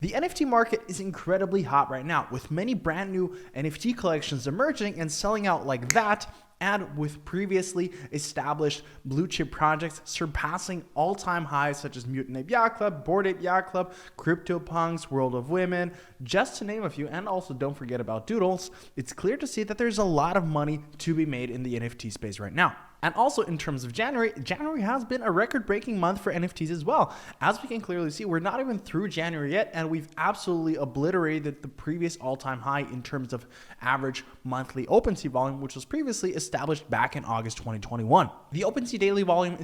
The NFT market is incredibly hot right now, with many brand new NFT collections emerging and selling out like that, and with previously established blue chip projects surpassing all-time highs such as Mutant Ape Yacht Club, Bored Ape Yacht Club, CryptoPunks, World of Women, just to name a few. And also don't forget about Doodles. It's clear to see that there's a lot of money to be made in the NFT space right now. And also in terms of January has been a record-breaking month for NFTs as well. As we can clearly see, we're not even through January yet, and we've absolutely obliterated the previous all-time high in terms of average monthly OpenSea volume, which was previously established back in August 2021. The OpenSea daily volume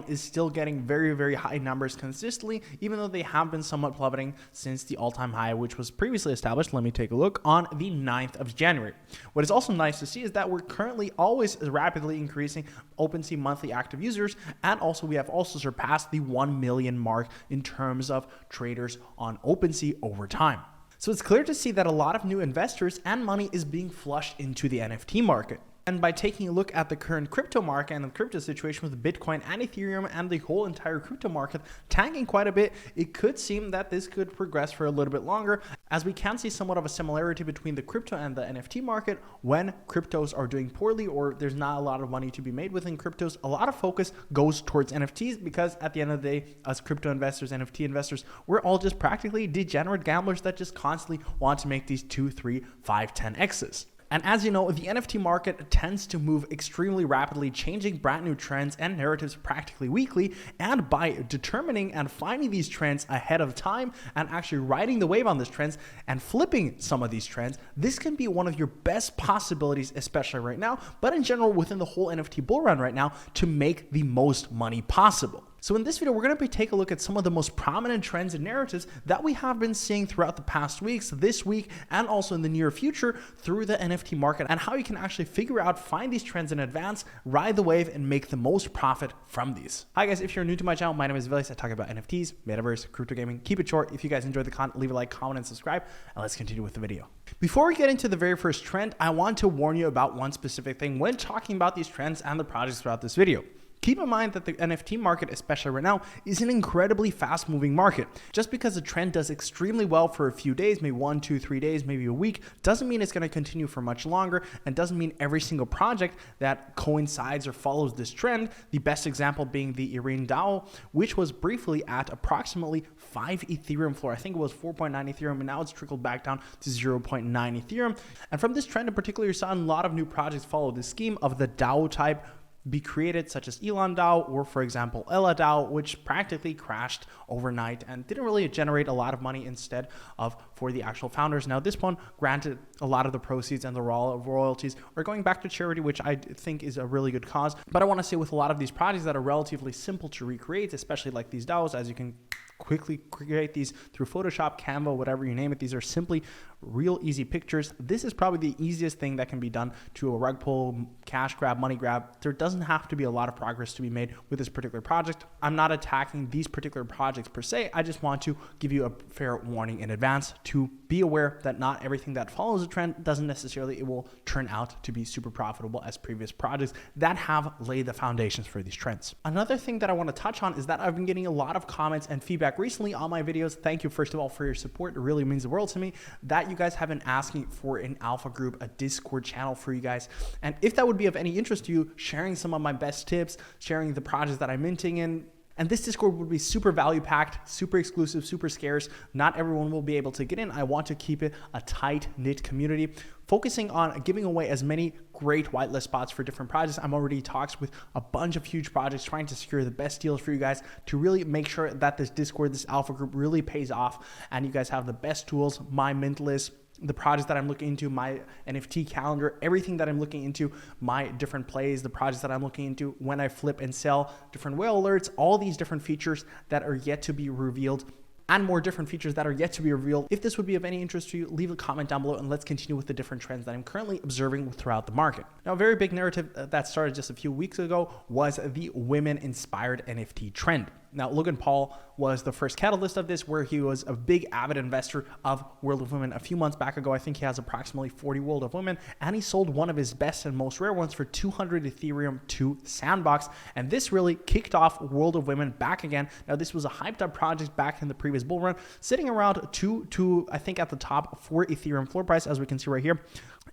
is still getting very, very high numbers consistently, even though they have been somewhat plummeting since the all-time high, which was previously established, let me take a look, on the 9th of January. What is also nice to see is that we're currently always rapidly increasing OpenSea monthly active users, and also we have also surpassed the 1 million mark in terms of traders on OpenSea over time. So it's clear to see that a lot of new investors and money is being flushed into the NFT market. And by taking a look at the current crypto market and the crypto situation with Bitcoin and Ethereum and the whole entire crypto market tanking quite a bit, it could seem that this could progress for a little bit longer, as we can see somewhat of a similarity between the crypto and the NFT market. When cryptos are doing poorly or there's not a lot of money to be made within cryptos, a lot of focus goes towards NFTs, because at the end of the day, as crypto investors, NFT investors, we're all just practically degenerate gamblers that just constantly want to make these 2, 3, 5, 10x's. And as you know, the NFT market tends to move extremely rapidly, changing brand new trends and narratives practically weekly. And by determining and finding these trends ahead of time and actually riding the wave on these trends and flipping some of these trends, this can be one of your best possibilities, especially right now, but in general within the whole NFT bull run right now, to make the most money possible. So in this video, we're going to take a look at some of the most prominent trends and narratives that we have been seeing throughout the past weeks, this week, and also in the near future through the NFT market, and how you can actually figure out, find these trends in advance, ride the wave, and make the most profit from these. Hi guys, if you're new to my channel, my name is whitelist. I talk about NFTs, metaverse, crypto gaming. Keep it short. If you guys enjoyed the content, leave a like, comment, and subscribe, and let's continue with the video. Before we get into the very first trend, I want to warn you about one specific thing when talking about these trends and the projects throughout this video. Keep in mind that the NFT market, especially right now, is an incredibly fast-moving market. Just because a trend does extremely well for a few days, maybe 1, 2, 3 days, maybe a week, doesn't mean it's going to continue for much longer, and doesn't mean every single project that coincides or follows this trend. The best example being the Iran DAO, which was briefly at approximately 5 Ethereum floor. I think it was 4.9 Ethereum, and now it's trickled back down to 0.9 Ethereum. And from this trend in particular, you saw a lot of new projects follow this scheme of the DAO type be created, such as Elon DAO or, for example, Ella DAO, which practically crashed overnight and didn't really generate a lot of money instead of for the actual founders. Now, this one, granted, a lot of the proceeds and the royalties are going back to charity, which I think is a really good cause. But I want to say with a lot of these projects that are relatively simple to recreate, especially like these DAOs, as you can quickly create these through Photoshop, Canva, whatever you name it. These are simply real easy pictures. This is probably the easiest thing that can be done to a rug pull, cash grab, money grab. There doesn't have to be a lot of progress to be made with this particular project. I'm not attacking these particular projects per se. I just want to give you a fair warning in advance to be aware that not everything that follows a trend doesn't necessarily, it will turn out to be super profitable as previous projects that have laid the foundations for these trends. Another thing that I want to touch on is that I've been getting a lot of comments and feedback recently on my videos. Thank you, first of all, for your support. It really means the world to me that you guys have been asking for an alpha group, a Discord channel for you guys. And if that would be of any interest to you, sharing some of my best tips, sharing the projects that I'm minting in, and this Discord would be super value packed, super exclusive, super scarce. Not everyone will be able to get in. I want to keep it a tight knit community, focusing on giving away as many great whitelist spots for different projects. I'm already in talks with a bunch of huge projects trying to secure the best deals for you guys to really make sure that this Discord, this alpha group really pays off and you guys have the best tools, my mint list, the projects that I'm looking into, my NFT calendar, everything that I'm looking into, my different plays, the projects that I'm looking into, when I flip and sell, different whale alerts, all these different features that are yet to be revealed, and more different features that are yet to be revealed. If this would be of any interest to you, leave a comment down below and let's continue with the different trends that I'm currently observing throughout the market. Now, a very big narrative that started just a few weeks ago was the women-inspired NFT trend. Now, Logan Paul was the first catalyst of this, where he was a big avid investor of World of Women a few months back ago. I think he has approximately 40 World of Women, and he sold one of his best and most rare ones for 200 Ethereum to Sandbox, and this really kicked off World of Women back again. Now, this was a hyped up project back in the previous bull run, sitting around 2 to, I think, at the top 4 Ethereum floor price, as we can see right here.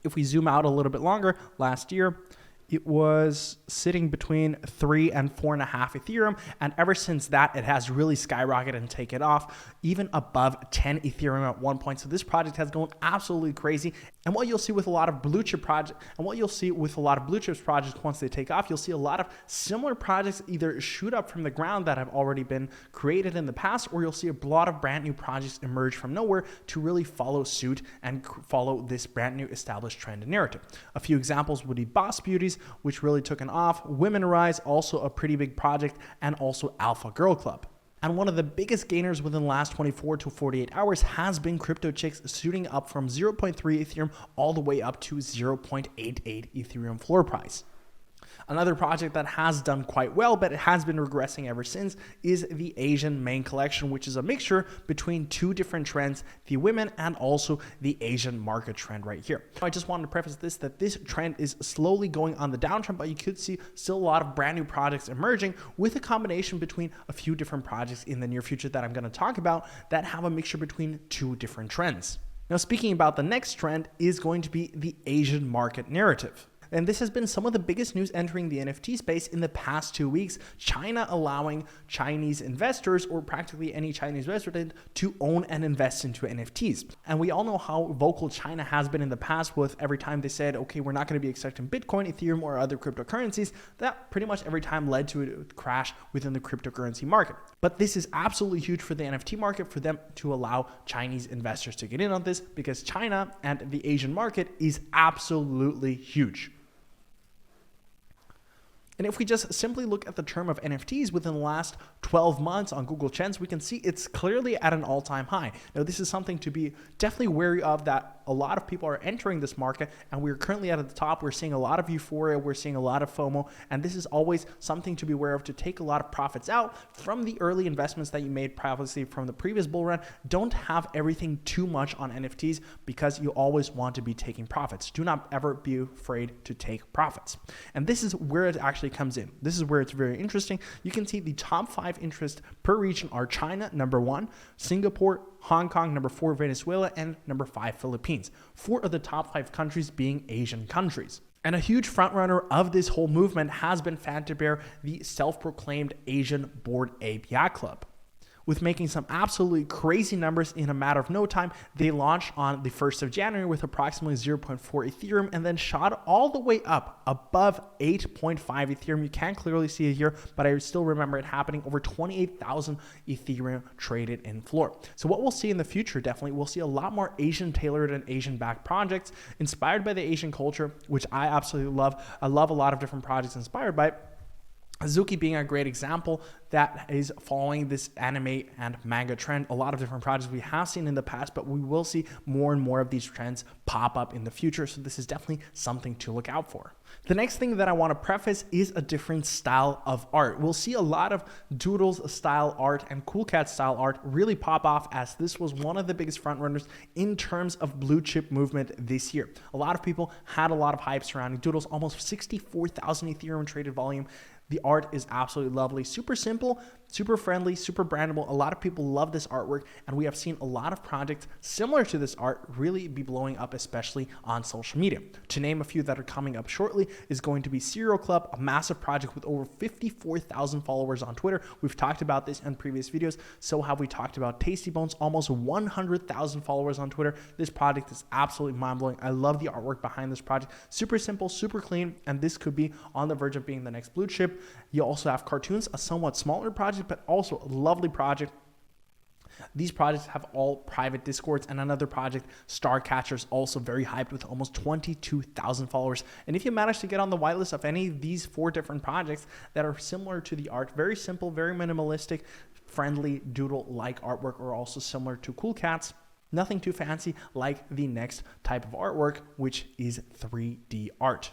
If we zoom out a little bit longer, last year, it was sitting between 3 and 4.5 Ethereum. And ever since that, it has really skyrocketed and taken off, even above 10 Ethereum at one point. So this project has gone absolutely crazy. And what you'll see with a lot of blue chip projects, once they take off, you'll see a lot of similar projects either shoot up from the ground that have already been created in the past, or you'll see a lot of brand new projects emerge from nowhere to really follow suit and follow this brand new established trend and narrative. A few examples would be Boss Beauties, which really took off, Women Rise, also a pretty big project, and also Alpha Girl Club. And one of the biggest gainers within the last 24 to 48 hours has been Crypto Chicks, shooting up from 0.3 Ethereum all the way up to 0.88 Ethereum floor price. Another project that has done quite well, but it has been regressing ever since, is the Asian main collection, which is a mixture between two different trends, the women and also the Asian market trend right here. I just wanted to preface this, that this trend is slowly going on the downtrend, but you could see still a lot of brand new projects emerging with a combination between a few different projects in the near future that I'm going to talk about that have a mixture between two different trends. Now, speaking about the next trend is going to be the Asian market narrative. And this has been some of the biggest news entering the NFT space in the past 2 weeks. China allowing Chinese investors, or practically any Chinese resident, to own and invest into NFTs. And we all know how vocal China has been in the past, with every time they said, okay, we're not going to be accepting Bitcoin, Ethereum, or other cryptocurrencies. That pretty much every time led to a crash within the cryptocurrency market. But this is absolutely huge for the NFT market, for them to allow Chinese investors to get in on this, because China and the Asian market is absolutely huge. And if we just simply look at the term of NFTs within the last 12 months on Google Trends, we can see it's clearly at an all-time high. Now, this is something to be definitely wary of, that a lot of people are entering this market, and we're currently at the top. We're seeing a lot of euphoria. We're seeing a lot of FOMO, and this is always something to be aware of, to take a lot of profits out from the early investments that you made previously from the previous bull run. Don't have everything too much on NFTs, because you always want to be taking profits. Do not ever be afraid to take profits. And this is where it actually comes in. This is where it's very interesting. You can see the top 5 interests per region are China, number 1, Singapore, Hong Kong, number 4, Venezuela, and number 5, Philippines. 4 of the top 5 countries being Asian countries. And a huge frontrunner of this whole movement has been Fantabear, the self-proclaimed Asian Bored Ape Yacht Club. With making some absolutely crazy numbers in a matter of no time, they launched on the 1st of January with approximately 0.4 Ethereum, and then shot all the way up above 8.5 Ethereum. You can't clearly see it here, but I still remember it happening. Over 28,000 Ethereum traded in floor. So what we'll see in the future, definitely, we'll see a lot more Asian tailored and Asian backed projects inspired by the Asian culture, which I absolutely love. I love a lot of different projects inspired by it. Azuki being a great example that is following this anime and manga trend. A lot of different projects we have seen in the past, but we will see more and more of these trends pop up in the future. So this is definitely something to look out for. The next thing that I want to preface is a different style of art. We'll see a lot of Doodles style art and Cool Cat style art really pop off, as this was one of the biggest frontrunners in terms of blue chip movement this year. A lot of people had a lot of hype surrounding Doodles, almost 64,000 Ethereum traded volume. The art is absolutely lovely, super simple, super friendly, super brandable. A lot of people love this artwork, and we have seen a lot of projects similar to this art really be blowing up, especially on social media. To name a few that are coming up shortly is going to be Serial Club, a massive project with over 54,000 followers on Twitter. We've talked about this in previous videos. So have we talked about Tasty Bones, almost 100,000 followers on Twitter. This project is absolutely mind-blowing. I love the artwork behind this project. Super simple, super clean, and this could be on the verge of being the next blue chip. You also have Cartoons, a somewhat smaller project, but also a lovely project. These projects have all private discords, and another project, Starcatcher, is also very hyped with almost 22,000 followers. And if you manage to get on the whitelist of any of these 4 different projects that are similar to the art, very simple, very minimalistic, friendly, doodle-like artwork, or also similar to Cool Cats, nothing too fancy like the next type of artwork, which is 3D art.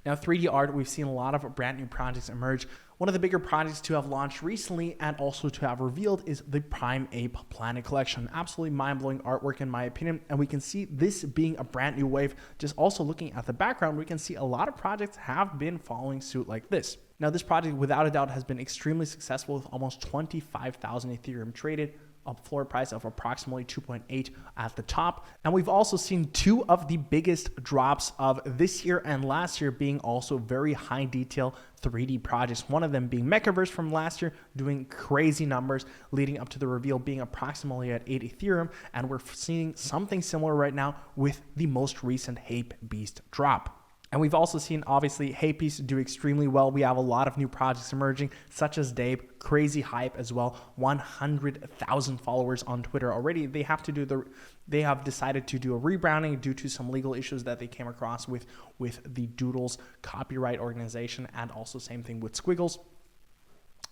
Now, 3D art, we've seen a lot of brand new projects emerge One of the bigger projects to have launched recently and also to have revealed is the Prime Ape Planet Collection. Absolutely mind-blowing artwork in my opinion, and we can see this being a brand new wave. Just also looking at the background, we can see a lot of projects have been following suit like this. Now this project without a doubt has been extremely successful with almost 25,000 Ethereum traded, a floor price of approximately 2.8 at the top. And we've also seen two of the biggest drops of this year and last year being also very high detail 3D projects. One of them being Mechaverse from last year doing crazy numbers leading up to the reveal being approximately at 8 Ethereum. And we're seeing something similar right now with the most recent hapebeast drop. And we've also seen, obviously, hapebeast do extremely well. We have a lot of new projects emerging, such as Dave, crazy hype as well. 100,000 followers on Twitter already. They have decided to do a rebranding due to some legal issues that they came across with the Doodles copyright organization, and also same thing with Squiggles.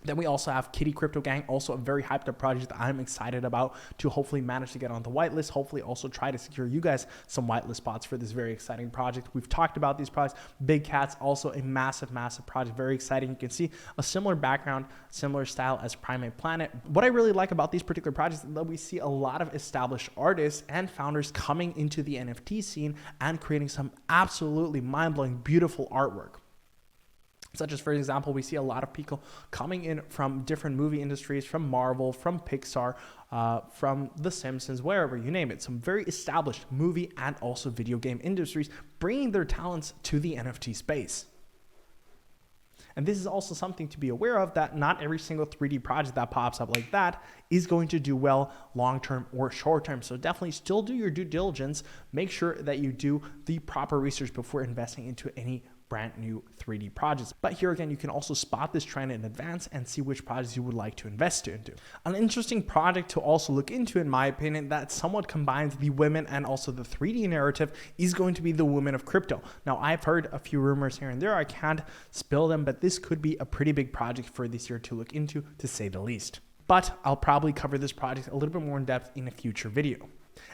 Then we also have Kitty Crypto Gang, also a very hyped up project that I'm excited about to hopefully manage to get on the whitelist. Hopefully also try to secure you guys some whitelist spots for this very exciting project. We've talked about these projects. Big Cats, also a massive project, very exciting. You can see a similar background, similar style as Prime Ape Planet. What I really like about these particular projects is that we see a lot of established artists and founders coming into the NFT scene and creating some absolutely mind-blowing, beautiful artwork. Such as, for example, we see a lot of people coming in from different movie industries, from Marvel, from Pixar, from The Simpsons, wherever, you name it. Some very established movie and also video game industries bringing their talents to the NFT space. And this is also something to be aware of, that not every single 3D project that pops up like that is going to do well long-term or short-term. So definitely still do your due diligence. Make sure that you do the proper research before investing into any brand new 3D projects. But here again, you can also spot this trend in advance and see which projects you would like to invest into. An interesting project to also look into, in my opinion, that somewhat combines the women and also the 3D narrative is going to be the Women of Crypto. Now, I've heard a few rumors here and there. I can't spill them, but this could be a pretty big project for this year to look into, to say the least. But I'll probably cover this project a little bit more in depth in a future video.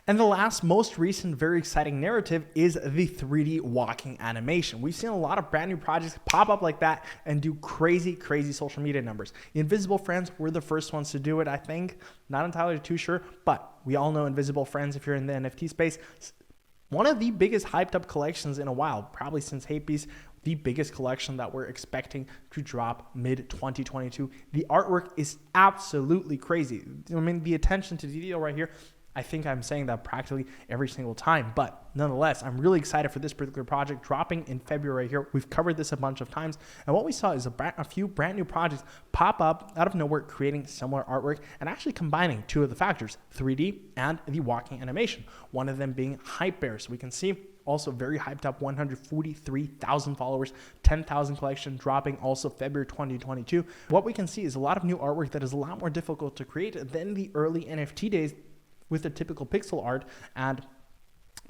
And the last, most recent, very exciting narrative is the 3D walking animation. We've seen a lot of brand new projects pop up like that and do crazy social media numbers. Invisible Friends were the first ones to do it, I think. Not entirely too sure, but we all know Invisible Friends if you're in the NFT space. One of the biggest hyped up collections in a while, probably since hapebeast. The biggest collection that we're expecting to drop mid-2022. The artwork is absolutely crazy. I mean, the attention to detail right here, I think I'm saying that practically every single time, but nonetheless, I'm really excited for this particular project dropping in February here. We've covered this a bunch of times, and what we saw is a few brand new projects pop up out of nowhere, creating similar artwork and actually combining two of the factors, 3D and the walking animation, one of them being hypebears. We can see also very hyped up, 143,000 followers, 10,000 collection dropping also February 2022. What we can see is a lot of new artwork that is a lot more difficult to create than the early NFT days with the typical pixel art and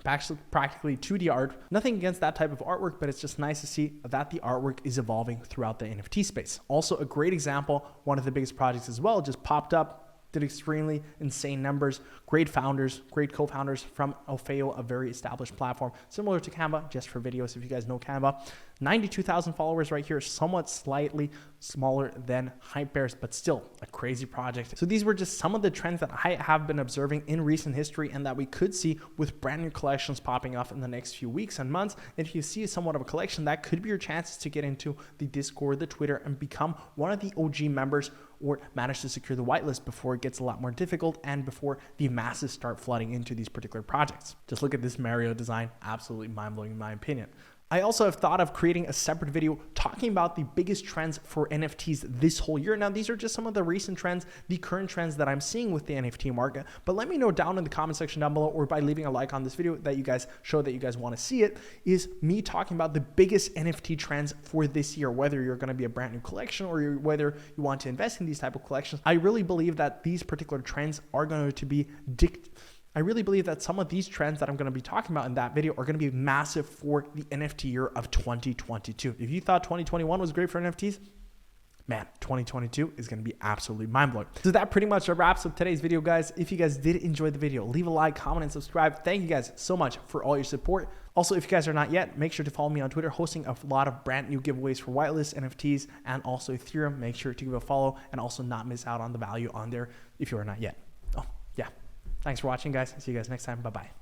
practically 2D art. Nothing against that type of artwork, but it's just nice to see that the artwork is evolving throughout the NFT space. Also a great example, one of the biggest projects as well, just popped up, did extremely insane numbers, great founders, great co-founders from Ofeo, a very established platform, similar to Canva, just for videos if you guys know Canva. 92,000 followers right here, somewhat slightly smaller than hypebears, but still a crazy project. So these were just some of the trends that I have been observing in recent history and that we could see with brand new collections popping off in the next few weeks and months. And if you see somewhat of a collection, that could be your chances to get into the Discord, the Twitter, and become one of the OG members, or manage to secure the whitelist before it gets a lot more difficult and before the masses start flooding into these particular projects. Just look at this Mario design, absolutely mind-blowing in my opinion. I also have thought of creating a separate video talking about the biggest trends for NFTs this whole year. Now, these are just some of the recent trends, the current trends that I'm seeing with the NFT market, but let me know down in the comment section down below, or by leaving a like on this video that you guys show that you guys want to see it, is me talking about the biggest NFT trends for this year, whether you're going to be a brand new collection or whether you want to invest in these type of collections. I really believe that these particular trends are going to be I really believe that some of these trends that I'm going to be talking about in that video are going to be massive for the NFT year of 2022. If you thought 2021 was great for NFTs, man, 2022 is going to be absolutely mind-blowing. So that pretty much wraps up today's video, guys. If you guys did enjoy the video, leave a like, comment, and subscribe. Thank you guys so much for all your support. Also, if you guys are not yet, make sure to follow me on Twitter, hosting a lot of brand new giveaways for whitelist, NFTs, and also Ethereum. Make sure to give a follow and also not miss out on the value on there if you are not yet. Oh, yeah. Thanks for watching, guys. See you guys next time. Bye-bye.